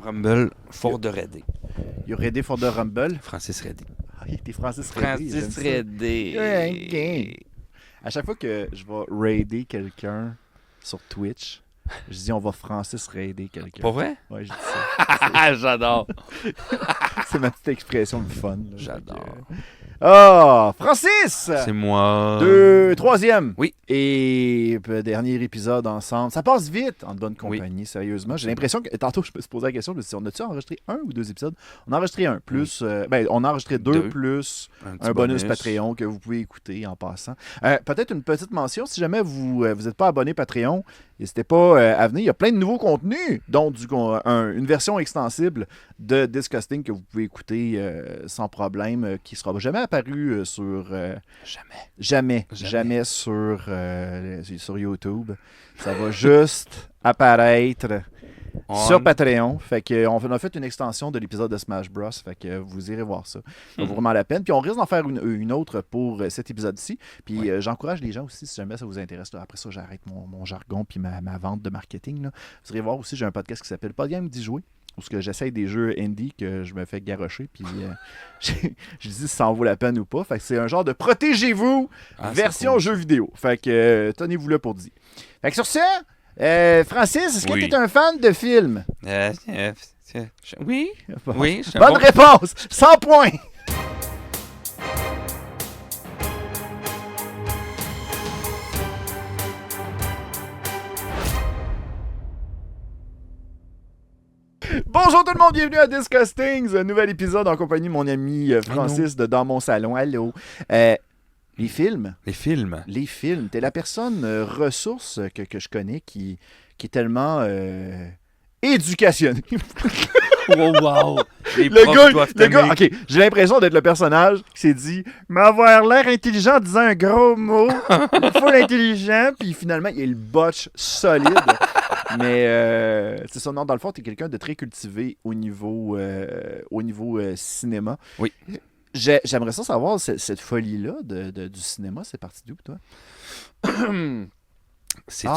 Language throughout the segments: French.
Rumble, Ford de Redé. Il y a Redé Ford de Rumble. Francis Redé. Ah, il était Francis Redé. Francis Redé. Okay. À chaque fois que je vais raider quelqu'un sur Twitch, je dis on va Francis raider quelqu'un. Pas vrai? Ouais, je dis ça. J'adore. C'est ma petite expression de fun. Là. J'adore. Ah, Francis! C'est moi. Troisième. Oui. Et dernier épisode ensemble. Ça passe vite en bonne compagnie, sérieusement. J'ai l'impression que, tantôt, je me suis posé la question, je me suis dit, on a-tu enregistré 1 ou 2 épisodes? On a enregistré un, plus, on a enregistré 2 plus un bonus Patreon que vous pouvez écouter en passant. Peut-être une petite mention, si jamais vous n'êtes pas abonné Patreon, n'hésitez pas à venir. Il y a plein de nouveaux contenus, dont une version extensible de Disgusting que vous pouvez écouter sans problème, qui ne sera jamais apparu sur... Jamais sur YouTube. Ça va juste apparaître sur Patreon. Fait qu'on a fait une extension de l'épisode de Smash Bros. Fait que vous irez voir ça. Ça vaut vraiment la peine. Puis on risque d'en faire une autre pour cet épisode-ci. Puis j'encourage les gens aussi, si jamais ça vous intéresse. Là, après ça, j'arrête mon jargon puis ma vente de marketing. Là. Vous irez voir aussi, j'ai un podcast qui s'appelle Pas de game d'y jouer. Parce que j'essaye des jeux indie que je me fais garrocher, puis je dis si ça en vaut la peine ou pas. Fait que c'est un genre de protégez-vous version jeu vidéo. Fait que tenez-vous là pour dire. Fait que sur ça, Francis, est-ce que tu es un fan de films? Oui. Oui. Bonne réponse! 100 points! Bonjour tout le monde, bienvenue à Disgustings, un nouvel épisode en compagnie de mon ami Francis de Dans mon salon. Allô. Les films. T'es la personne ressource que je connais qui est tellement éducationnée. Oh, wow! Le gars, ok, j'ai l'impression d'être le personnage qui s'est dit m'avoir l'air intelligent en disant un gros mot, full intelligent, puis finalement il est le botch solide. Mais c'est ça, non, dans le fond, t'es quelqu'un de très cultivé au niveau cinéma. Oui. J'aimerais ça savoir, cette folie-là du cinéma, c'est parti d'où, toi? C'est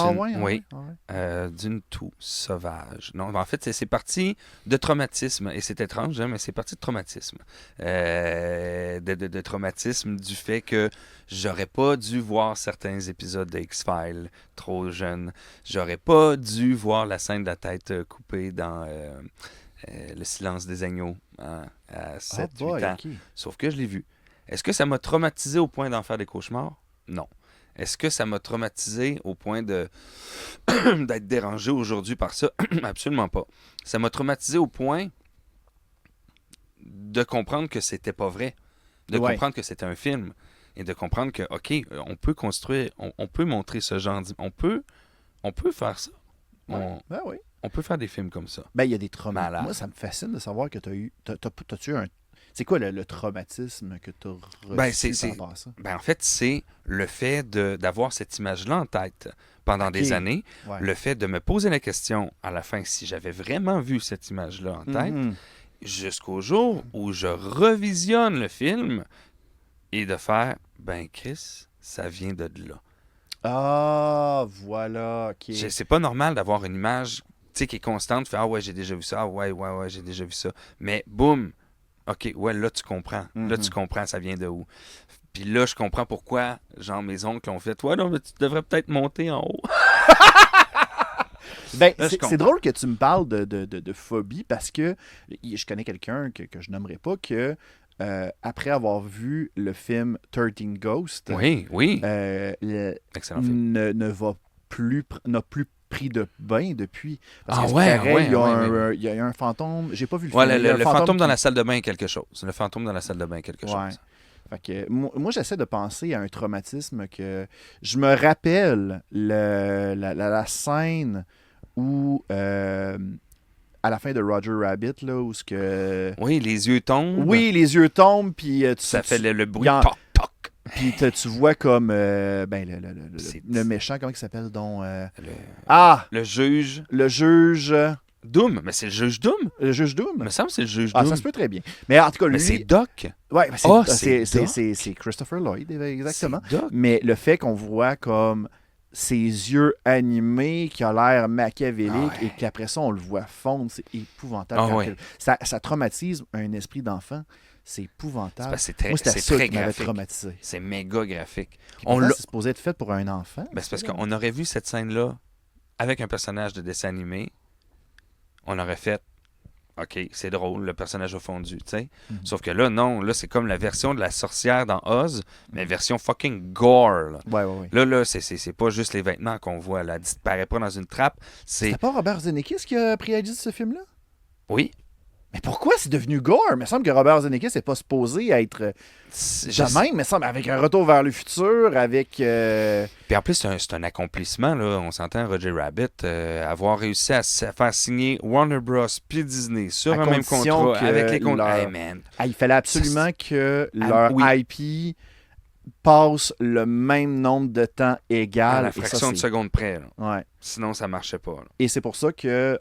d'une toux sauvage. Non, en fait, c'est parti de traumatisme. Et c'est étrange, hein, mais c'est parti de traumatisme. De traumatisme du fait que j'aurais pas dû voir certains épisodes de X-Files trop jeune. J'aurais pas dû voir la scène de la tête coupée dans Le silence des agneaux à 7-8 ans. Okay. Sauf que je l'ai vu. Est-ce que ça m'a traumatisé au point d'en faire des cauchemars? Non. Est-ce que ça m'a traumatisé au point d'être dérangé aujourd'hui par ça? Absolument pas. Ça m'a traumatisé au point de comprendre que c'était pas vrai, de comprendre que c'était un film et de comprendre que, OK, on peut construire, on peut montrer ce genre, on peut faire ça. On peut faire des films comme ça. Ben, il y a des traumas. Moi, ça me fascine de savoir que t'as-tu un... C'est quoi le traumatisme que tu as reçu par rapport à ça? Ben, en fait, c'est le fait d'avoir cette image-là en tête pendant des années, le fait de me poser la question à la fin si j'avais vraiment vu cette image-là en tête, jusqu'au jour où je revisionne le film et de faire, ben Chris, ça vient de là. Ah, voilà, OK. C'est pas normal d'avoir une image qui est constante, faire « Ah ouais, j'ai déjà vu ça, ah ouais, j'ai déjà vu ça. » Mais boum! OK, ouais, là, tu comprends. Là, tu comprends, ça vient de où. Puis là, je comprends pourquoi, genre, mes oncles ont fait « Ouais, non, mais tu devrais peut-être monter en haut. » Ben, c'est drôle que tu me parles de phobie parce que je connais quelqu'un que je nommerai pas que après avoir vu le film 13 Ghosts, excellent film. n'a plus pris de bain depuis. Parce que il y a un fantôme. J'ai pas vu le film. Le fantôme dans la salle de bain est quelque chose. Le fantôme dans la salle de bain est quelque chose. Fait que, moi, j'essaie de penser à un traumatisme que... Je me rappelle la scène où... à la fin de Roger Rabbit, là, où ce que... Oui, les yeux tombent. Oui, les yeux tombent, puis... ça fait le bruit toc, toc. Puis tu vois comme le méchant, comment il s'appelle donc le juge. Le juge Doom, mais c'est le juge Doom. Le juge Doom. Il me semble que c'est le juge Doom. Ah, ça se peut très bien. Mais en tout cas, lui... Mais c'est Doc. Ouais, c'est Christopher Lloyd, exactement. C'est Doc. Mais le fait qu'on voit comme ses yeux animés, qui a l'air machiavélique, Ouais. et qu'après ça, on le voit fondre. C'est épouvantable. Ah ouais. Ça traumatise un esprit d'enfant. C'est épouvantable. Moi, c'était C'est ça très qui m'avait graphique. traumatisé. C'est méga graphique. Puis On pourtant, l'a... c'est supposé être fait pour un enfant. Ben, c'est parce qu'on aurait vu cette scène-là avec un personnage de dessin animé. On aurait fait OK, c'est drôle, le personnage a fondu, tu sais. Sauf que là, non, là, c'est comme la version de la sorcière dans Oz, mais version fucking gore. Là, Ouais. là c'est pas juste les vêtements qu'on voit, là. Elle disparaît pas dans une trappe. C'est. C'était pas Robert Zemeckis qui a réalisé ce film-là? Oui. Mais pourquoi c'est devenu gore? Il me semble que Robert Zemeckis n'est pas supposé être Je- même, il me semble, avec un retour vers le futur, avec... Puis en plus, c'est un accomplissement, là. On s'entend, Roger Rabbit, avoir réussi à faire signer Warner Bros. Puis Disney sur À un même condition contrat que avec les contrats. leur- Hey, man. il fallait absolument que Ah, leur oui. IP passe le même nombre de temps À égal. la Et ça, fraction de c'est- seconde près, là. Ouais. Sinon, ça marchait pas, là. Et c'est pour ça que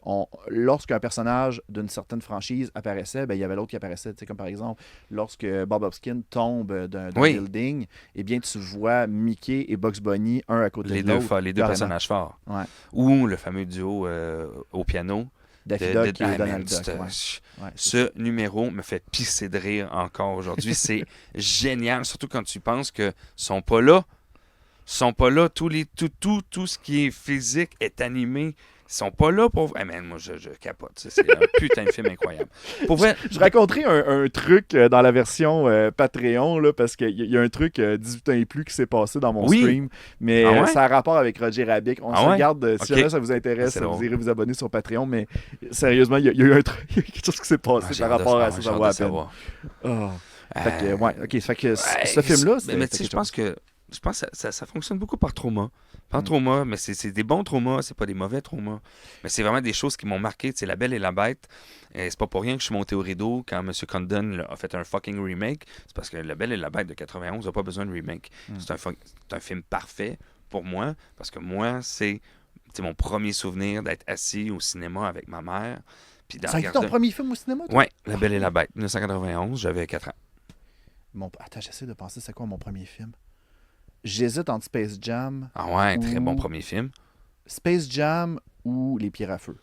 lorsqu'un personnage d'une certaine franchise apparaissait, ben, il y avait l'autre qui apparaissait. Tu sais, comme par exemple, lorsque Bob Hopkins tombe d'un Oui. building, eh bien, tu vois Mickey et Bugs Bunny un à côté Les de deux, l'autre. les deux carrément. personnages forts. Ouais. Ou le fameux duo au piano. Daffy Duck et man, Donald Duck. Ouais, ce numéro me fait pisser de rire encore aujourd'hui. C'est génial, surtout quand tu penses que sont pas là. Sont pas là. Tout ce qui est physique est animé. Ils sont pas là pour. Hey man, moi, je capote. C'est un putain de film incroyable. Pour vrai, Je raconterai un truc dans la version Patreon, là, parce qu'il y a un truc 18 ans et plus qui s'est passé dans mon Oui. stream, mais Ah ouais? ça a rapport avec Roger Rabbit. On Ah se ouais? regarde, si Ok. jamais ça vous intéresse, C'est vous drôle. irez vous abonner sur Patreon, mais sérieusement, il y a eu un truc, il y a quelque chose qui s'est passé j'ai par hâte de rapport à savoir, ça, j'ai ça hâte vaut de la peine. savoir. Fait que, ouais, ok, fait que ce Ouais, film-là, mais c'était tu sais, quelque je pense que ça fonctionne beaucoup par trauma. Par Mm. trauma, mais c'est des bons traumas, c'est pas des mauvais traumas. Mais c'est vraiment des choses qui m'ont marqué. Tu sais, La Belle et la Bête, c'est pas pour rien que je suis monté au rideau quand M. Condon a fait un fucking remake. C'est parce que La Belle et la Bête de 91 n'a pas besoin de remake. Mm. C'est un film parfait pour moi, parce que moi, c'est mon premier souvenir d'être assis au cinéma avec ma mère. Puis Ça a été ton premier film au cinéma, toi? Ouais, La Belle et la Bête, 1991, j'avais 4 ans. Attends, j'essaie de penser, c'est quoi mon premier film? J'hésite entre Space Jam. Ah ouais, très bon Ouh. premier film. Space Jam ou Les Pierres à Feu.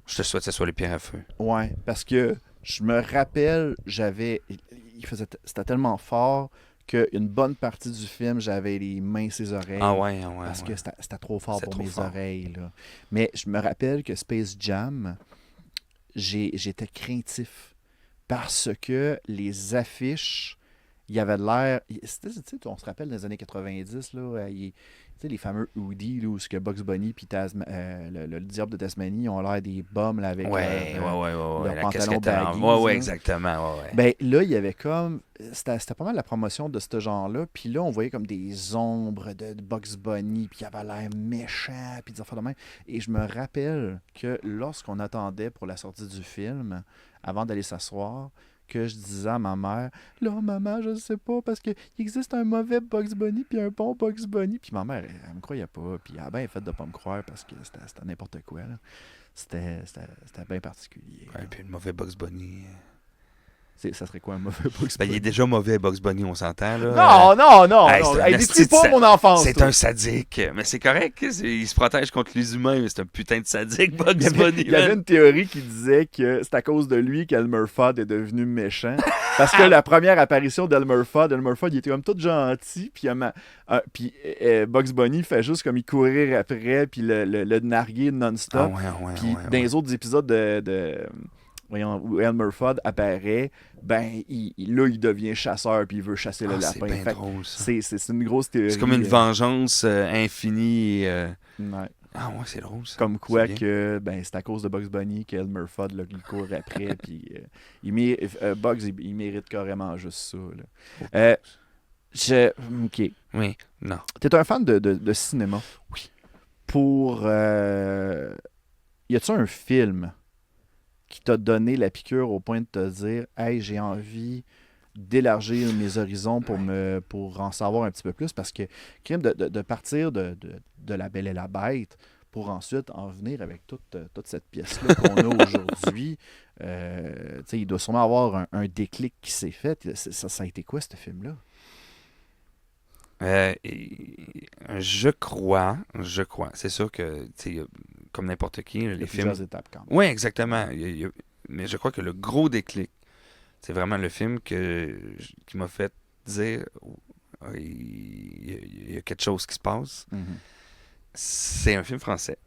Je te souhaite que ce soit Les Pierres à Feu. Ouais, parce que je me rappelle, c'était tellement fort qu'une bonne partie du film, j'avais les mains sur les oreilles. Ah ouais. Parce que c'était trop fort C'était pour trop mes fort. oreilles. Là. Mais je me rappelle que Space Jam, j'étais craintif. Parce que les affiches, il y avait de l'air. On se rappelle des années 90, là, les fameux hoodies, là, où ce que Bugs Bunny et le diable de Tasmanie ont l'air des bums là, avec Ouais. leur La pantalon casquette à baggy, l'envers. Ouais, là. exactement. Ouais. Ben là, il y avait comme. C'était pas mal la promotion de ce genre-là. Puis là, on voyait comme des ombres de Bugs Bunny. Puis il avait l'air méchant. Puis des affaires de même. Et je me rappelle que lorsqu'on attendait pour la sortie du film, avant d'aller s'asseoir, que je disais à ma mère, là, maman, je sais pas, parce qu'il existe un mauvais Bugs Bunny puis un bon Bugs Bunny. Puis ma mère, elle me croyait pas. Puis elle a bien fait de pas me croire parce que c'était n'importe quoi. Là. C'était bien particulier. Ouais, puis le mauvais Bugs Bunny. Ça serait quoi un mauvais Bugs Ben, Bunny? il est déjà mauvais, Bugs Bunny, on s'entend, là. Non! Hey, c'est un Hey, détruis esti de pas mon enfance! C'est toi. un sadique. Mais c'est correct. Il se protège contre les humains, mais c'est un putain de sadique, Bugs Il y avait, Bunny. il y avait man. une théorie qui disait que c'est à cause de lui qu'Elmer Fudd est devenu méchant. Parce que la première apparition d'Elmer Fudd, il était comme tout gentil, puis Bugs Bunny fait juste comme il courir après, puis le narguer Ah non-stop. ouais. Puis dans les autres épisodes voyons, où Elmer Fudd apparaît, ben là, il devient chasseur, puis il veut chasser le Ah, c'est lapin. bien Fait que drôle, ça. c'est une grosse théorie. C'est comme une vengeance infinie. Ouais. Ah ouais, c'est drôle, ça. Comme quoi C'est bien. que c'est à cause de Bugs Bunny qu'Elmer Fudd là, il court après. Puis Bugs, il mérite carrément juste ça. Là. Ok. Oui, non. T'es un fan de cinéma. Oui. Y a-tu un film qui t'a donné la piqûre au point de te dire hey, j'ai envie d'élargir mes horizons pour en savoir un petit peu plus, parce que crime de partir de La Belle et la Bête pour ensuite en venir avec toute cette pièce-là qu'on a aujourd'hui, il doit sûrement avoir un déclic qui s'est fait. Ça a été quoi, ce film-là? Je crois. C'est sûr que, tu sais, comme n'importe qui, Il y les a films. plusieurs étapes quand même. Oui, exactement. Mais je crois que le gros déclic, c'est vraiment le film qui m'a fait dire il y a quelque chose qui se passe. Mhm. C'est un film français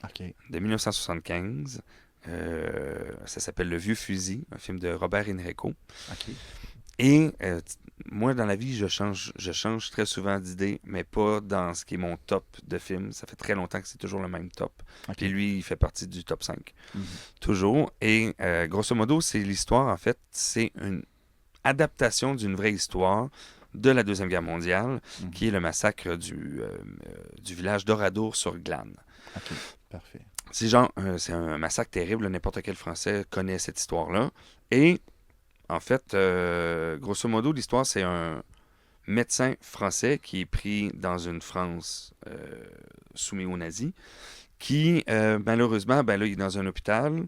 OK. de 1975. Ça s'appelle Le Vieux Fusil, un film de Robert Enrico. OK. Et moi, dans la vie, je change très souvent d'idée, mais pas dans ce qui est mon top de films. Ça fait très longtemps que c'est toujours le même top. OK. Puis lui, il fait partie du top 5. Mhm. Toujours. Et grosso modo, c'est l'histoire, en fait, c'est une adaptation d'une vraie histoire de la Deuxième Guerre mondiale, Mhm. qui est le massacre du village d'Oradour-sur-Glane. OK. Parfait. C'est un massacre terrible, n'importe quel Français connaît cette histoire-là. Et en fait, grosso modo, l'histoire, c'est un médecin français qui est pris dans une France soumise aux nazis, qui, malheureusement, ben là, il est dans un hôpital,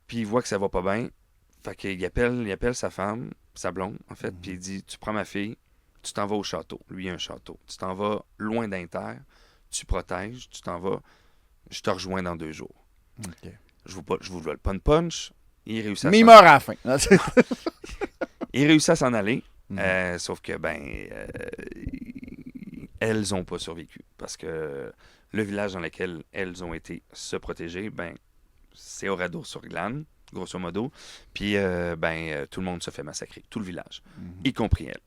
puis il voit que ça va pas bien. Fait qu'il appelle sa femme, sa blonde, en fait, puis il dit, tu prends ma fille, tu t'en vas au château. Lui, il a un château. Tu t'en vas loin d'Inter, tu protèges, tu t'en vas, je te rejoins dans 2 jours. OK. Je vous vole pas une punch. Il réussit à Mais il s'en- meurt à la fin. il réussit à s'en aller. Mhm. Sauf que, elles n'ont pas survécu. Parce que le village dans lequel elles ont été se protéger, c'est Oradour-sur-Glane, grosso modo. Puis, tout le monde se fait massacrer. Tout le village. Mhm. Y compris elle.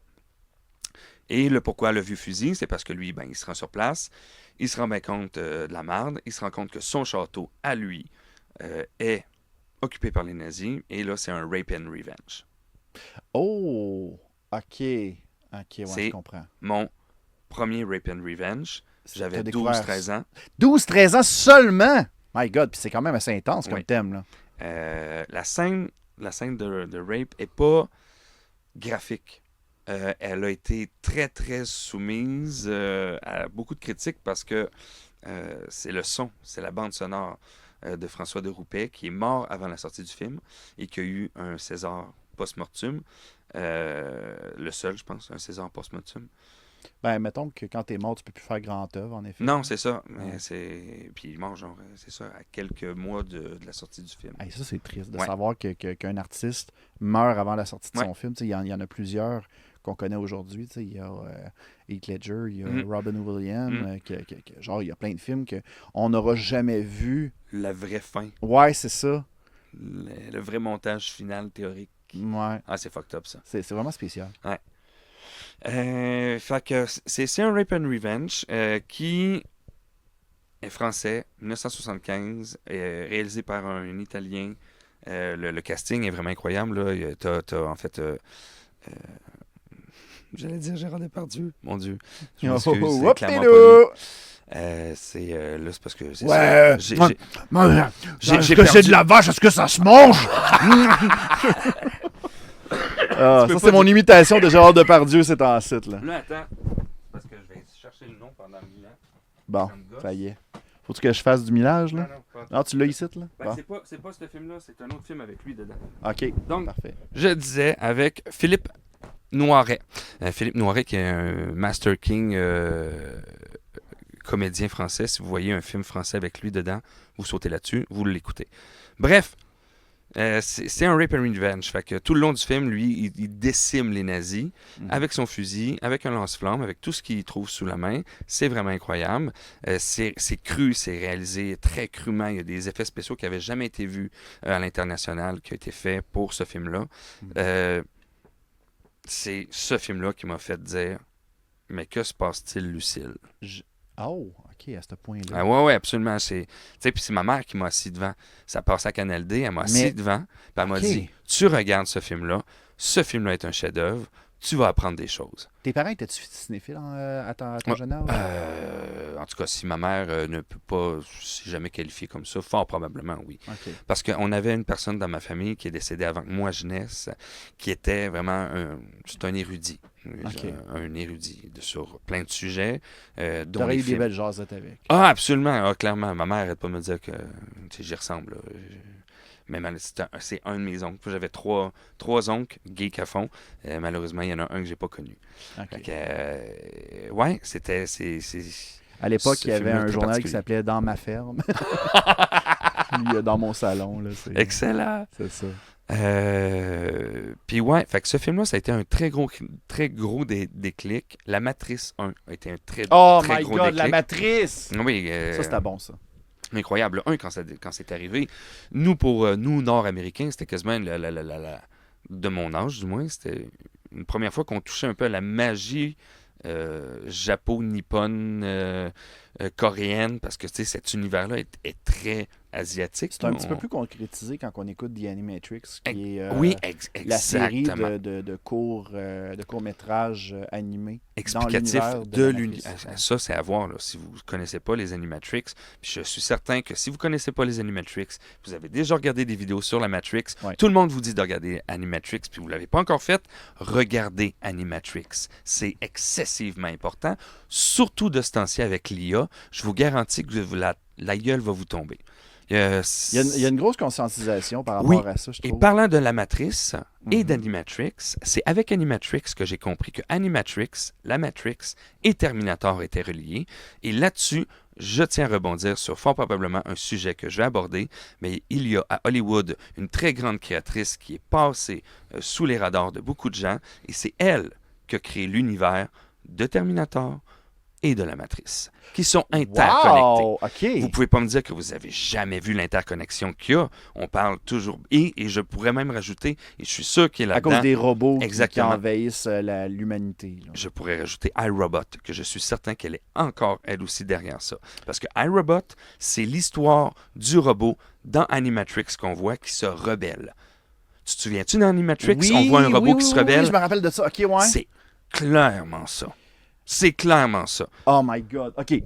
Et le pourquoi le vieux fusil, c'est parce que lui, il se rend sur place. Il se rend bien compte de la merde. Il se rend compte que son château, à lui, est occupé par les nazis. Et là, c'est un rape and revenge. Oh! OK. OK, ouais, C'est je comprends. mon premier rape and revenge. J'avais T'as découvert 12-13 ans. 12-13 ans seulement! My God, puis c'est quand même assez intense comme Oui. thème, là. La scène de rape est pas graphique. Elle a été très, très soumise à beaucoup de critiques parce que c'est le son, c'est la bande sonore de François de Rouppet qui est mort avant la sortie du film et qui a eu un César post-mortem. Le seul, je pense, un César post-mortem. Ben, mettons que quand t'es mort, tu peux plus faire grand œuvre, en effet. Non, c'est ça. Mais Ouais. Puis il est mort, genre, c'est ça, à quelques mois de la sortie du film. Hey, ça, c'est triste de Ouais. savoir qu'un artiste meurt avant la sortie de Ouais. son film. Tu sais, il y en a plusieurs qu'on connaît aujourd'hui. Tu sais, il y a Heath Ledger, il y a Mhm. Robin Williams. Mhm. Genre, il y a plein de films qu'on n'aura jamais vus. La vraie fin. Ouais, c'est ça. Le vrai montage final théorique. Ouais. Ah, c'est fucked up, ça. C'est vraiment spécial. Fait que c'est un Rape and Revenge qui est français, 1975, réalisé par un Italien. Le casting est vraiment incroyable. Là. T'as, en fait... j'allais dire Gérard Depardieu. Mon Dieu. Je m'excuse, c'est clairement pas lui. Là, c'est parce que... c'est Ouais. ça. J'ai Est-ce que perdu- c'est de la vache? Est-ce que ça se mange? Ah, peux ça, pas c'est mon dire- imitation de Gérard Depardieu, c'est en site, là. Là, attends. Parce que je vais chercher le nom pendant 1000 ans. Bon, Ça me gosse. ça y est. Faut-tu que je fasse du millage, Non, là? non, pas... Ah, tu l'as ici, là? Ben, Bon. c'est pas ce film-là, c'est un autre film avec lui dedans. OK, Donc, parfait. je disais avec Philippe Noiret. Philippe Noiret qui est un Master King comédien français. Si vous voyez un film français avec lui dedans, vous sautez là-dessus, vous l'écoutez. Bref, c'est un rape and revenge. Fait que tout le long du film, lui, il décime les nazis avec son fusil, avec un lance-flamme, avec tout ce qu'il trouve sous la main. C'est vraiment incroyable. C'est cru, c'est réalisé très crûment. Il y a des effets spéciaux qui n'avaient jamais été vus à l'international, qui ont été faits pour ce film-là. C'est ce film-là qui m'a fait dire « Mais que se passe-t-il, Lucille? » Oh, OK, à ce point-là. Ah ouais, absolument. Tu sais, puis c'est ma mère qui m'a assis devant. Ça passait à Canal D, elle m'a assis devant, puis elle m'a OK. dit « Tu regardes ce film-là est un chef-d'œuvre, tu vas apprendre des choses. » Tes parents étaient-tu cinéphiles à ton jeune âge? En tout cas, si ma mère ne peut pas, si jamais qualifiée comme ça, fort probablement oui. OK. Parce qu'on avait une personne dans ma famille qui est décédée avant que moi je naisse, qui était vraiment c'est un érudit. OK. Un érudit sur plein de sujets. Dont T'aurais les eu des films. belles jasettes avec. Ah, absolument. Ah, clairement. Ma mère n'arrête pas de me dire que j'y ressemble. Là. Mais c'est un de mes oncles. J'avais trois oncles geeks à fond. Malheureusement, il y en a un que j'ai pas connu. Ok. Fait que, ouais, c'est À l'époque, ce il y avait film-là est un très journal qui particulier. s'appelait Dans ma ferme. Puis, dans mon salon, là, Excellent. c'est ça. Puis ouais, fait que ce film-là, ça a été un très gros déclic. La Matrice 1 a été un très Oh très my gros God, déclic. la matrice! Oui, Ça, c'était bon, ça. incroyable. Le 1, quand c'est arrivé, pour nous, Nord-Américains, c'était quasiment de mon âge, du moins, c'était une première fois qu'on touchait un peu à la magie japo-nippone, coréenne, parce que tu sais, cet univers-là est très asiatique. C'est un petit peu plus concrétisé quand on écoute The Animatrix, qui est Oui, la série exactement. de courts-métrages animés dans Explicatif l'univers de la l'univers. Matrice. Ça, c'est à voir là, si vous ne connaissez pas les Animatrix. Puis je suis certain que si vous ne connaissez pas les Animatrix, vous avez déjà regardé des vidéos sur la Matrix, Ouais. tout le monde vous dit de regarder Animatrix, puis vous ne l'avez pas encore fait, regardez Animatrix. C'est excessivement important, surtout de ce temps-ci avec l'IA. Je vous garantis que la gueule va vous tomber. Il y a une grosse conscientisation par Oui, rapport à ça, je et trouve. parlant de la Matrice et Mhm. d'Animatrix, c'est avec Animatrix que j'ai compris que Animatrix, la Matrix et Terminator étaient reliés. Et là-dessus, je tiens à rebondir sur fort probablement un sujet que je vais aborder, mais il y a à Hollywood une très grande créatrice qui est passée sous les radars de beaucoup de gens, et c'est elle qui a créé l'univers de Terminator et de la Matrice, qui sont interconnectés. Wow! OK. Vous pouvez pas me dire que vous avez jamais vu l'interconnexion qu'il y a. On parle toujours... Et je pourrais même rajouter, et je suis sûr qu'il est À cause là-dedans, des robots qui Exactement. envahissent l'humanité. Là. je pourrais rajouter iRobot, que je suis certain qu'elle est encore, elle aussi, derrière ça. Parce que iRobot, c'est l'histoire du robot dans Animatrix qu'on voit qui se rebelle. Tu te souviens-tu dans Animatrix, Oui, on voit un robot oui, qui se oui, rebelle? Oui, je me rappelle de ça. OK, ouais. C'est clairement ça. C'est clairement ça. Oh my God. OK.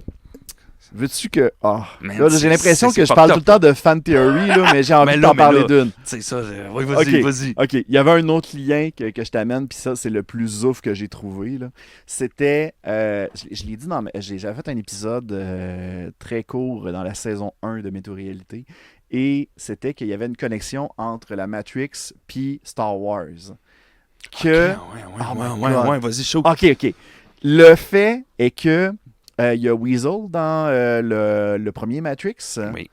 Veux-tu que... Ah. Man, Là, j'ai l'impression c'est que je fucked parle up. tout le temps de fan theory, là, mais j'ai envie Mais de là, t'en mais parler là, d'une. C'est ça. Oui, vas-y, OK. vas-y. OK. Il y avait un autre lien que je t'amène, puis ça, c'est le plus ouf que j'ai trouvé. Là. C'était... je l'ai dit dans... J'avais fait un épisode très court dans la saison 1 de Météo-Réalité, et c'était qu'il y avait une connexion entre la Matrix puis Star Wars. Que... Oh my God. Ouais, vas-y, chaud. OK. Le fait est que il y a Weasel dans le premier Matrix, Oui,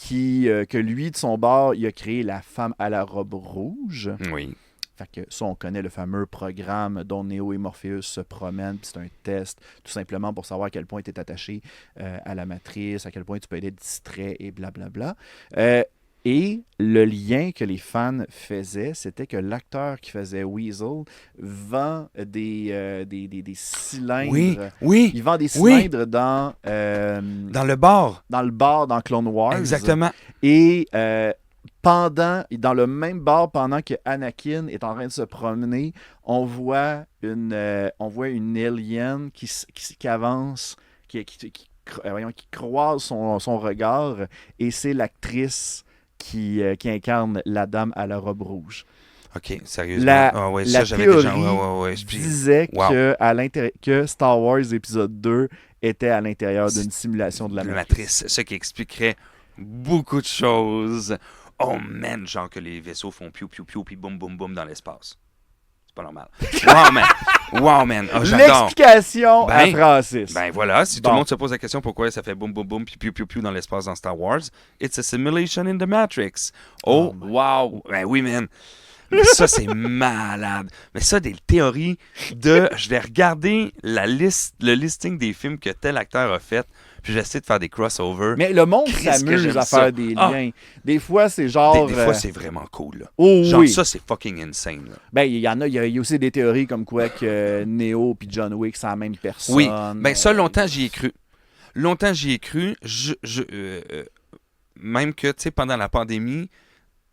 que lui, de son bord, il a créé la femme à la robe rouge. oui. Fait que ça, on connaît le fameux programme dont Neo et Morpheus se promènent, puis c'est un test, tout simplement pour savoir à quel point tu es attaché à la matrice, à quel point tu peux être distrait et blablabla. Et le lien que les fans faisaient, c'était que l'acteur qui faisait Weasel vend des cylindres. Oui. Il vend des cylindres dans Dans le bar. le bar dans Clone Wars. Exactement. Et dans le même bar, pendant que Anakin est en train de se promener, on voit une alien qui avance, qui croise son regard, et c'est l'actrice qui incarne la dame à la robe rouge. OK, sérieusement. La Ça, j'avais théorie déjà... disait Wow. que Star Wars épisode 2 était à l'intérieur d'une simulation de la matrice. Ce qui expliquerait beaucoup de choses. Oh man, genre que les vaisseaux font piou piou piou puis boum boum boum dans l'espace. C'est pas normal. Wow man. Oh, j'adore. L'explication à Ben, Francis. Ben voilà, si tout Bon. le monde se pose la question pourquoi ça fait boum boum boum puis piou piou piou dans l'espace dans Star Wars, it's a simulation in the Matrix. Oh, wow. Ben oui man. Mais ça, c'est malade. Mais ça, des théories je vais regarder le listing des films que tel acteur a fait, puis j'essaie de faire des crossovers. Mais le monde Christ, que s'amuse j'aime à ça. faire des liens. Des fois, c'est genre... Des fois, c'est vraiment cool. Là. Oh Genre, oui. ça, c'est fucking insane. Là. Ben, il y en a, il y a aussi des théories comme quoi que Neo puis John Wick, c'est la même personne. Oui, ben ça, longtemps, j'y ai cru. Même que, tu sais, pendant la pandémie,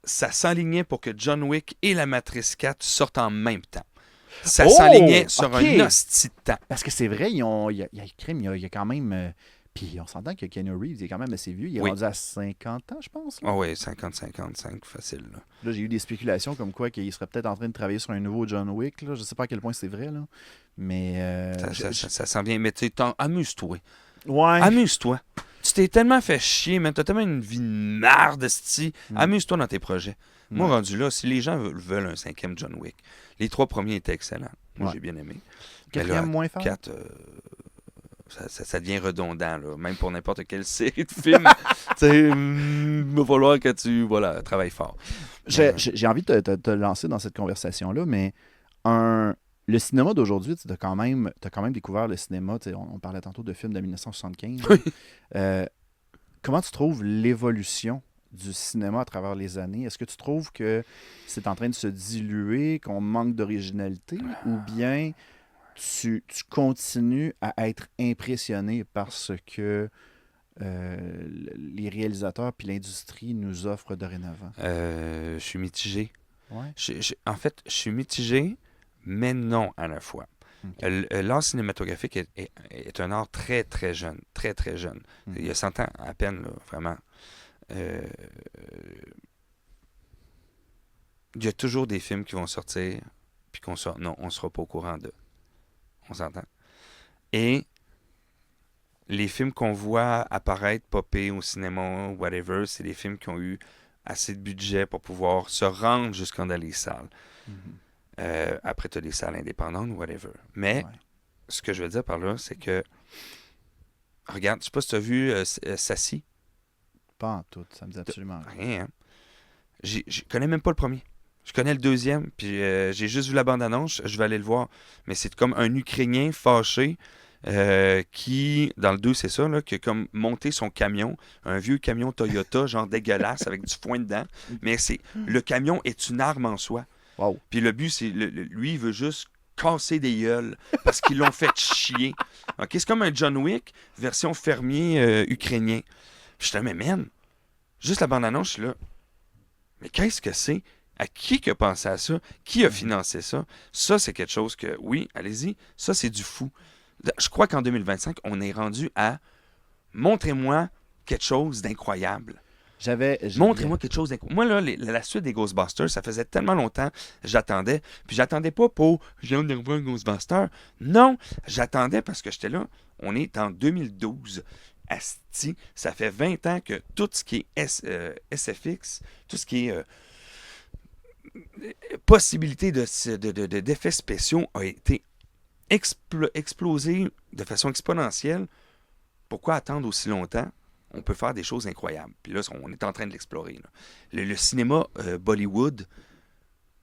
ça s'enlignait pour que John Wick et la Matrice 4 sortent en même temps. Ça s'enlignait sur ok. un hostie de temps. Parce que c'est vrai, il y a quand même... puis on s'entend que Keanu Reeves, il est quand même assez vieux. Il est Oui. rendu à 50 ans, je pense. Là, Ah ouais, 50-55, facile. Là. Là, j'ai eu des spéculations comme quoi qu'il serait peut-être en train de travailler sur un nouveau John Wick. Là. Je sais pas à quel point c'est vrai, là. Mais... Ça s'en vient. Mais tu sais, amuse-toi. Ouais. Amuse-toi. Tu t'es tellement fait chier, man. T'as tellement une vie de merde, esti. Amuse-toi dans tes projets. Moi, rendu là, si les gens veulent un 5e John Wick, les 3 premiers étaient excellents. Moi, j'ai bien aimé. 4e moins fort? 4, ça devient redondant, là. Même pour n'importe quelle série de films. Il va falloir que tu travailles fort. J'ai envie de te lancer dans cette conversation-là, mais le cinéma d'aujourd'hui, tu as quand même découvert le cinéma. On parlait tantôt de films de 1975. Comment tu trouves l'évolution du cinéma à travers les années? Est-ce que tu trouves que c'est en train de se diluer, qu'on manque d'originalité, ou bien tu continues à être impressionné par ce que les réalisateurs puis l'industrie nous offrent dorénavant? Je suis mitigé. Ouais. En fait, je suis mitigé, mais non à la fois. Okay. L'art cinématographique est un art très, très jeune. Très, très jeune. Il y a 100 ans à peine, là, vraiment. Il y a toujours des films qui vont sortir, puis non, on ne sera pas au courant d'eux. On s'entend. Et les films qu'on voit apparaître, popper au cinéma, whatever, c'est des films qui ont eu assez de budget pour pouvoir se rendre jusqu'en dans les salles. Après, tu as des salles indépendantes, whatever. Mais, ce que je veux dire par là, c'est que, regarde, je sais pas si tu as vu Sassy. Pas en tout, ça me dit absolument rien. Hein? Je connais même pas le premier. Je connais le deuxième, puis j'ai juste vu la bande-annonce, je vais aller le voir. Mais c'est comme un Ukrainien fâché qui, dans le 2, c'est ça, là, qui a comme monté son camion, un vieux camion Toyota, genre dégueulasse, avec du foin dedans. Mais le camion est une arme en soi. Wow. Puis le but, c'est, lui, il veut juste casser des gueules parce qu'ils l'ont fait chier. Okay? C'est comme un John Wick version fermier ukrainien. Puis je te dis, mais man, juste la bande-annonce, je suis là. Mais qu'est-ce que c'est? À qui a pensé à ça? Qui a financé ça? Ça, c'est quelque chose que, oui, allez-y, ça, c'est du fou. Je crois qu'en 2025, on est rendu à montrez-moi quelque chose d'incroyable. Montrez-moi quelque chose d'incroyable. Moi, là, la suite des Ghostbusters, ça faisait tellement longtemps que j'attendais. Puis j'attendais pas pour j'ai hâte de revoir un Ghostbuster. Non, j'attendais parce que j'étais là. On est en 2012. Asti, ça fait 20 ans que tout ce qui est SFX, tout ce qui est possibilité d'effets spéciaux a été explosé de façon exponentielle. Pourquoi attendre aussi longtemps? On peut faire des choses incroyables. Puis là, on est en train de l'explorer. Le cinéma Bollywood, il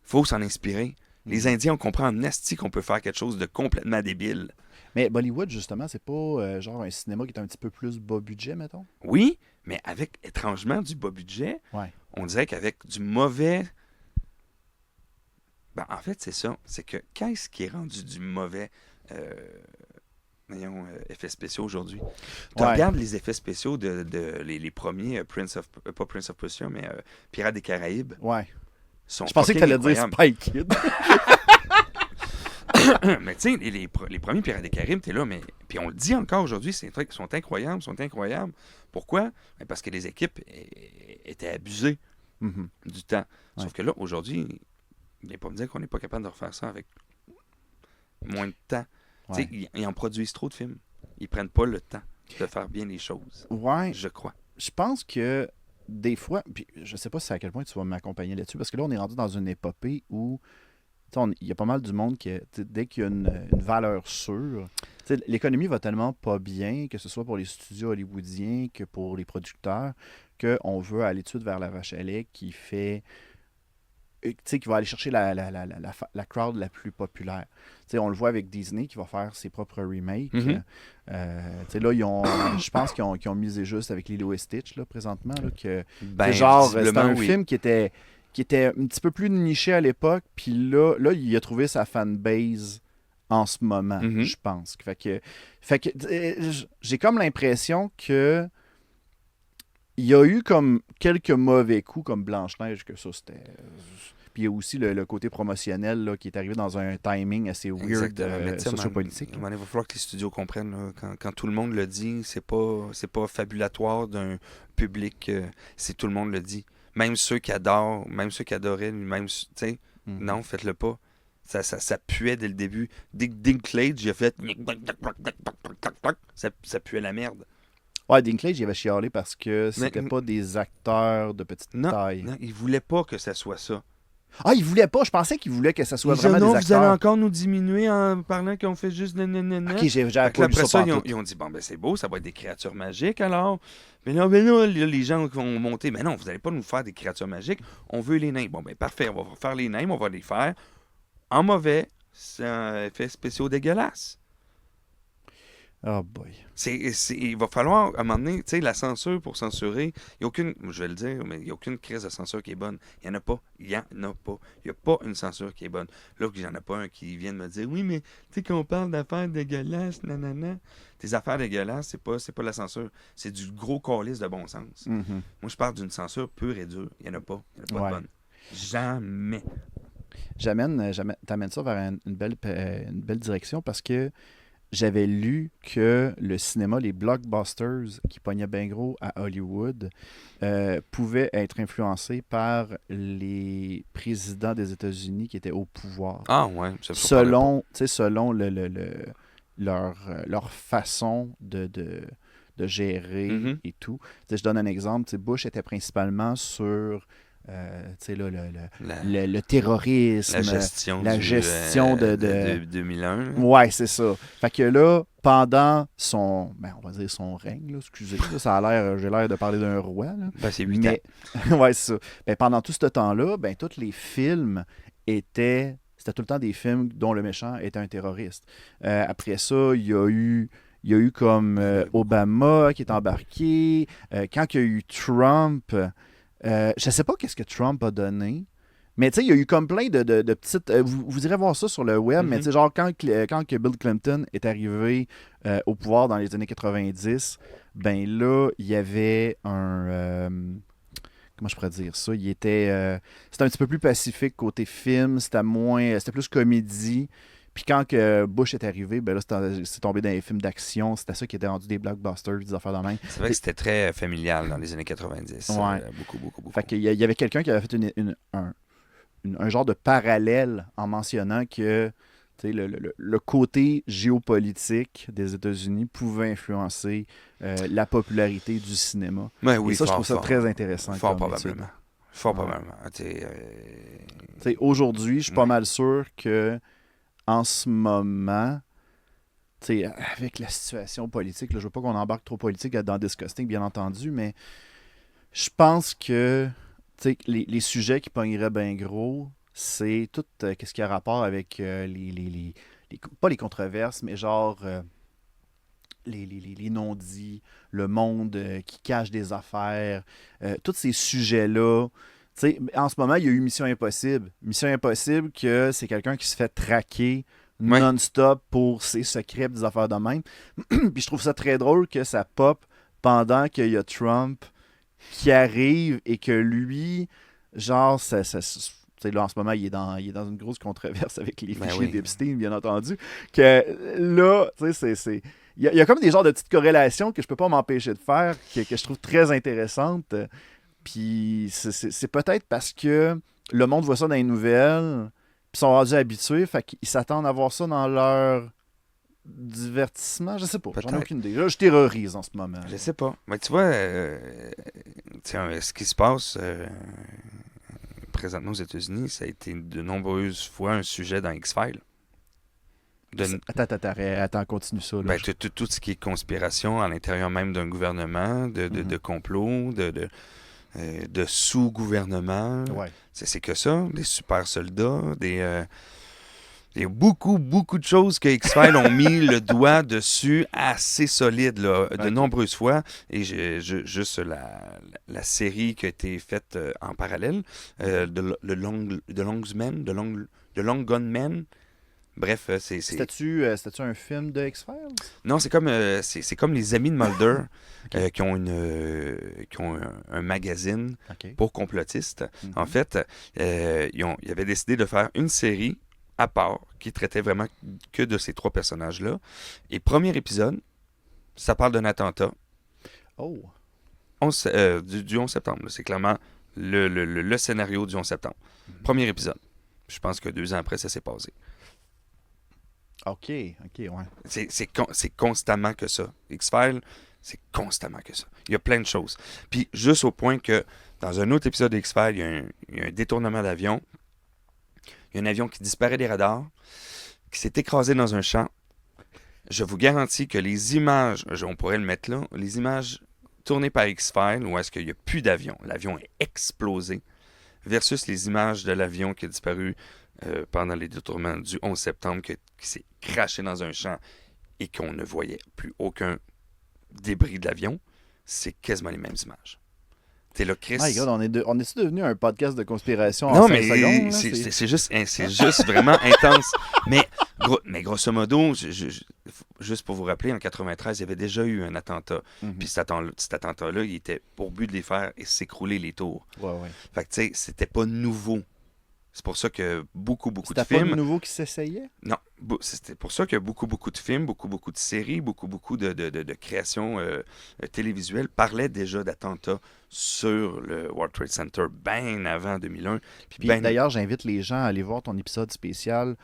faut s'en inspirer. Les Indiens, on comprend en asti qu'on peut faire quelque chose de complètement débile. Mais Bollywood, justement, c'est pas genre un cinéma qui est un petit peu plus bas budget, mettons? Oui, mais avec, étrangement, du bas budget, on dirait qu'avec du mauvais... Ben, en fait, c'est ça. C'est que qu'est-ce qui est rendu du mauvais effets spéciaux aujourd'hui? Tu regardes les effets spéciaux les premiers pas Prince of Persia, mais Pirates des Caraïbes. Ouais. Je pensais que tu allais dire Spy Kid. Mais tu sais, les premiers Pirates des Caraïbes, t'es là, mais... Puis on le dit encore aujourd'hui, ils sont incroyables. Pourquoi? Ben parce que les équipes étaient abusées du temps. Sauf que là, aujourd'hui... Viens pas me dire qu'on n'est pas capable de refaire ça avec moins de temps. Ils en produisent trop de films. Ils prennent pas le temps de faire bien les choses. Ouais. Je crois. Je pense que des fois, puis je sais pas si à quel point tu vas m'accompagner là-dessus, parce que là, on est rendu dans une épopée où il y a pas mal du monde qui, dès qu'il y a une valeur sûre, l'économie va tellement pas bien, que ce soit pour les studios hollywoodiens que pour les producteurs, qu'on veut aller tout de suite vers la vache à lait qui fait... qui va aller chercher la crowd la plus populaire. On le voit avec Disney qui va faire ses propres remakes. Là, je pense qu'ils ont misé juste avec Lilo et Stitch là, présentement. Là, c'était un film qui était un petit peu plus niché à l'époque, puis là, il a trouvé sa fanbase en ce moment, je pense. Fait que j'ai comme l'impression que il y a eu comme quelques mauvais coups comme Blanche-Neige, que ça c'était... Puis il y a aussi le côté promotionnel là, qui est arrivé dans un timing assez weird sociopolitique. Il va falloir que les studios comprennent, là, quand tout le monde le dit, c'est pas fabulatoire d'un public, si tout le monde le dit. Même ceux qui adorent, même ceux qui adoraient, même, tu sais, non, faites-le pas. Ça puait dès le début. Dinklage, il a fait... Ça puait la merde. Ouais, Dinklage, il avait chialé parce que c'était Mais- pas des acteurs de petite Non, taille. non, il voulait pas que ça soit ça. Ah, il voulait pas. Je pensais qu'il voulait que ça soit Il disait, vraiment non, des vous allez acteurs. encore nous diminuer en parlant qu'on fait juste nanana. Ok, j'avais Fait que pas là, lu après ça ça, pantoute. ils ont dit, bon, ben c'est beau, ça va être des créatures magiques alors. Mais là, les gens vont monter, mais non, vous n'allez pas nous faire des créatures magiques, on veut les nains. Bon, ben parfait, on va faire les nains, on va les faire en mauvais, sans effets spéciaux dégueulasses. Oh boy. Il va falloir, à un moment donné, tu sais, la censure pour censurer, il n'y a aucune, je vais le dire, mais il n'y a aucune crise de censure qui est bonne. Il n'y en a pas. Il n'y en a pas. Il n'y a pas une censure qui est bonne. Là, il n'y en a pas un qui vient de me dire, oui, mais tu sais, qu'on parle d'affaires dégueulasses, nanana. Tes affaires dégueulasses, c'est pas la censure. C'est du gros calice de bon sens. Mhm. Moi, je parle d'une censure pure et dure. Il n'y en a pas. Il n'y en a pas Ouais. de bonne. Jamais. T'amènes ça vers une belle direction parce que j'avais lu que le cinéma, les blockbusters qui pognaient bien gros à Hollywood, pouvaient être influencés par les présidents des États-Unis qui étaient au pouvoir. Ah, ouais. Ça, faut parler Selon leur façon de gérer Mhm. et tout. Je donne un exemple. Bush était principalement sur là, le terrorisme, la gestion de 2001. Ouais, c'est ça. Fait que là, pendant son, on va dire son règne, là, excusez, là, ça a l'air, j'ai l'air de parler d'un roi, là. Ben, c'est 8 ans. Mais, ouais, c'est ça. Pendant tout ce temps-là, tous les films c'était tout le temps des films dont le méchant était un terroriste. Après ça, il y a eu comme Obama qui est embarqué. Quand il y a eu Trump, je sais pas qu'est-ce que Trump a donné. Mais tu sais, il y a eu comme plein de petites... vous irez voir ça sur le web, mais tu sais, genre quand que Bill Clinton est arrivé au pouvoir dans les années 90, ben là, il y avait un... comment je pourrais dire ça? C'était un petit peu plus pacifique côté film, c'était plus comédie. Puis quand que Bush est arrivé, ben là, c'est tombé dans les films d'action. C'était ça qui était rendu des blockbusters, des affaires de même. C'est vrai que c'était très familial dans les années 90. Ouais. Beaucoup, beaucoup, beaucoup. Fait qu'il y avait quelqu'un qui avait fait un genre de parallèle en mentionnant que le côté géopolitique des États-Unis pouvait influencer la popularité du cinéma. Ouais, oui, Et ça, je trouve ça fort, très intéressant. Fort comme probablement. étude. Fort Ouais. probablement. Aujourd'hui, je suis pas mal sûr que en ce moment, avec la situation politique, là, je veux pas qu'on embarque trop politique dans Disgusting, bien entendu, mais je pense que les sujets qui pogneraient bien gros, c'est tout ce qui a rapport avec pas les controverses, mais genre les non-dits, le monde qui cache des affaires, tous ces sujets-là. En ce moment, il y a eu Mission Impossible. Mission Impossible, que c'est quelqu'un qui se fait traquer non-stop pour ses secrets, des affaires de même. Puis je trouve ça très drôle que ça pop pendant qu'il y a Trump qui arrive et que lui, genre, là, en ce moment, il est dans une grosse controverse avec les fichiers d'Epstein, bien entendu. Que là, il y a comme des genres de petites corrélations que je peux pas m'empêcher de faire, que je trouve très intéressantes. Puis c'est peut-être parce que le monde voit ça dans les nouvelles, puis sont rendus habitués, fait qu'ils s'attendent à voir ça dans leur divertissement. Je sais pas, j'en ai aucune idée. Là, je terrorise en ce moment. Je sais pas. Mais tu vois, ce qui se passe présentement aux États-Unis, ça a été de nombreuses fois un sujet dans X-Files. Attends, continue ça. Là. Tout ce qui est conspiration à l'intérieur même d'un gouvernement, de complot, de sous-gouvernement. Ouais. C'est que ça, des super soldats, il y a beaucoup, beaucoup de choses que X-Files ont mis le doigt dessus assez solide, là, de nombreuses fois. Et juste la série qui a été faite en parallèle, de Long Gunman. Bref, c'est... C'était-tu un film de X-Files? Non, c'est comme les amis de Mulder qui ont un magazine pour complotistes. Mm-hmm. En fait, ils avaient décidé de faire une série à part qui traitait vraiment que de ces trois personnages-là. Et premier épisode, ça parle d'un attentat. Oh! Du 11 septembre. C'est clairement le scénario du 11 septembre. Mm-hmm. Premier épisode. Je pense que 2 ans après, ça s'est passé. OK, ouais. C'est constamment que ça. X-Files, C'est constamment que ça. Il y a plein de choses. Puis juste au point que dans un autre épisode d'X-Files, il y a un détournement d'avion. Il y a un avion qui disparaît des radars, qui s'est écrasé dans un champ. Je vous garantis que les images, on pourrait le mettre là, les images tournées par X-Files, où est-ce qu'il n'y a plus d'avion, l'avion est explosé, versus les images de l'avion qui a disparu pendant les détournements du 11 septembre, qui s'est craché dans un champ et qu'on ne voyait plus aucun débris de l'avion, c'est quasiment les mêmes images. T'es là, Chris. My God, on est-tu devenu un podcast de conspiration non, en 5 mais secondes? c'est juste vraiment intense. Mais grosso modo, juste pour vous rappeler, en 93, il y avait déjà eu un attentat. Puis cet attentat-là, il était pour but de les faire s'écrouler les tours. Ouais. Fait que, tu sais, c'était pas nouveau. C'est pour ça que beaucoup de C'était films... pas de nouveau qui s'essayait? Non, c'était pour ça que beaucoup de films, beaucoup de séries, beaucoup de créations télévisuelles parlaient déjà d'attentats sur le World Trade Center bien avant 2001. Puis d'ailleurs, j'invite les gens à aller voir ton épisode spécial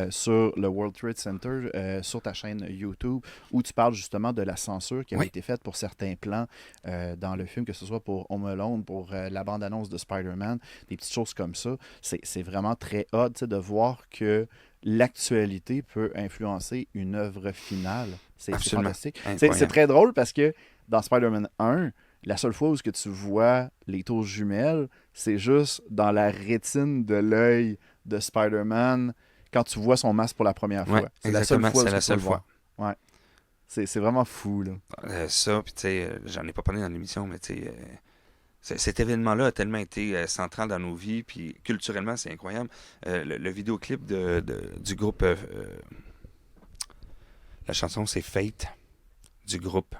sur le World Trade Center sur ta chaîne YouTube, où tu parles justement de la censure qui avait été faite pour certains plans dans le film, que ce soit pour Home Alone, pour la bande-annonce de Spider-Man, des petites choses comme ça. C'est vraiment très hot de voir que l'actualité peut influencer une œuvre finale. C'est fantastique. C'est très drôle parce que dans Spider-Man 1, la seule fois où tu vois les tours jumelles, c'est juste dans la rétine de l'œil de Spider-Man quand tu vois son masque pour la première fois. C'est la seule fois. C'est la seule fois. Ouais. C'est vraiment fou, là. Ça, puis tu sais, j'en ai pas parlé dans l'émission, mais tu sais, cet événement-là a tellement été central dans nos vies, puis culturellement, c'est incroyable. Le vidéoclip du groupe, la chanson, c'est Fate, du groupe.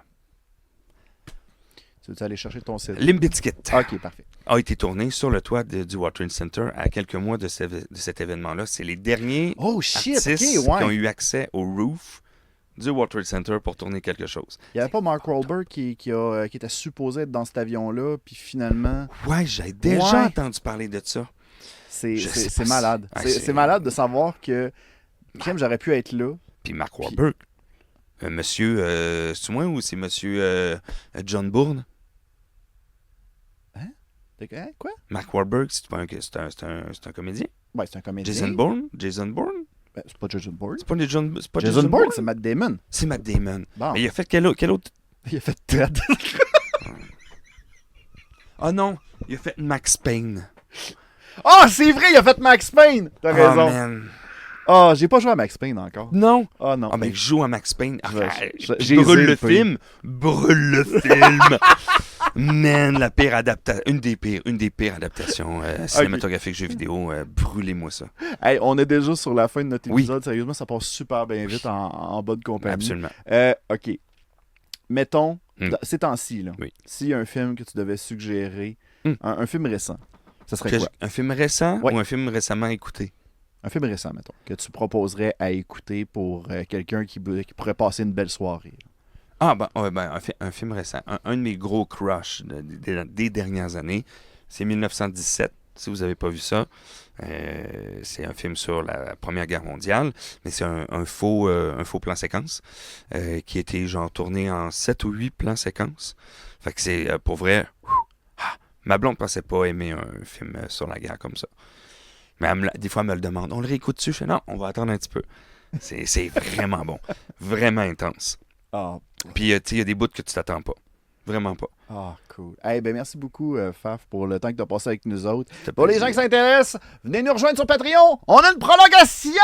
Tu veux aller chercher ton CD? Limp Bizkit. OK, parfait. A été tourné sur le toit du World Trade Center à quelques mois de cet événement-là. C'est les derniers artistes qui ont eu accès au roof du World Trade Center pour tourner quelque chose. Il n'y avait pas Mark Wahlberg qui était supposé être dans cet avion-là, puis finalement... Ouais, j'ai déjà entendu parler de ça. C'est malade. C'est malade de savoir que j'aurais pu être là. Puis Mark Wahlberg, monsieur... c'est moi ou c'est monsieur John Bourne? Hein? Quoi? Mark Wahlberg, c'est un comédien? Ouais, c'est un comédien. Jason Bourne? Ben, c'est pas Jason Bourne. C'est pas Jason Bourne, c'est Matt Damon. C'est Matt Damon. Bon. Mais il a fait quel autre? Il a fait Ted. Ah non, il a fait Max Payne. Ah, c'est vrai, il a fait Max Payne. T'as raison. Man. Ah, j'ai pas joué à Max Payne encore. Non. Ah non. Ah ben, je joue à Max Payne. Brûle le film. Man, la pire adaptation, une des pires adaptations cinématographiques jeux vidéo. Brûlez-moi ça. Hey, on est déjà sur la fin de notre épisode. Sérieusement, ça passe super bien vite en bonne compagnie. Absolument. OK. Mettons, ces temps-ci, là, s'il y a un film que tu devais suggérer, un film récent, ça serait quoi? Un film récent ou un film récemment écouté? Un film récent, mettons, que tu proposerais à écouter pour quelqu'un qui pourrait passer une belle soirée. Ah, un film récent. Un de mes gros crushs des dernières années, c'est 1917, si vous n'avez pas vu ça. C'est un film sur la Première Guerre mondiale, mais c'est un faux plan séquence qui a été genre tourné en 7 ou 8 plans séquences. Fait que c'est, pour vrai, ma blonde pensait pas aimer un film sur la guerre comme ça. Mais des fois, elle me le demande. On le réécoute-tu? Je fais non, on va attendre un petit peu. C'est vraiment bon. Vraiment intense. Ah. Puis, il y a des bouts que tu t'attends pas. Vraiment pas. Ah, cool. Hey, ben merci beaucoup, Faf, pour le temps que tu as passé avec nous autres. Pour les gens qui s'intéressent, venez nous rejoindre sur Patreon. On a une prolongation!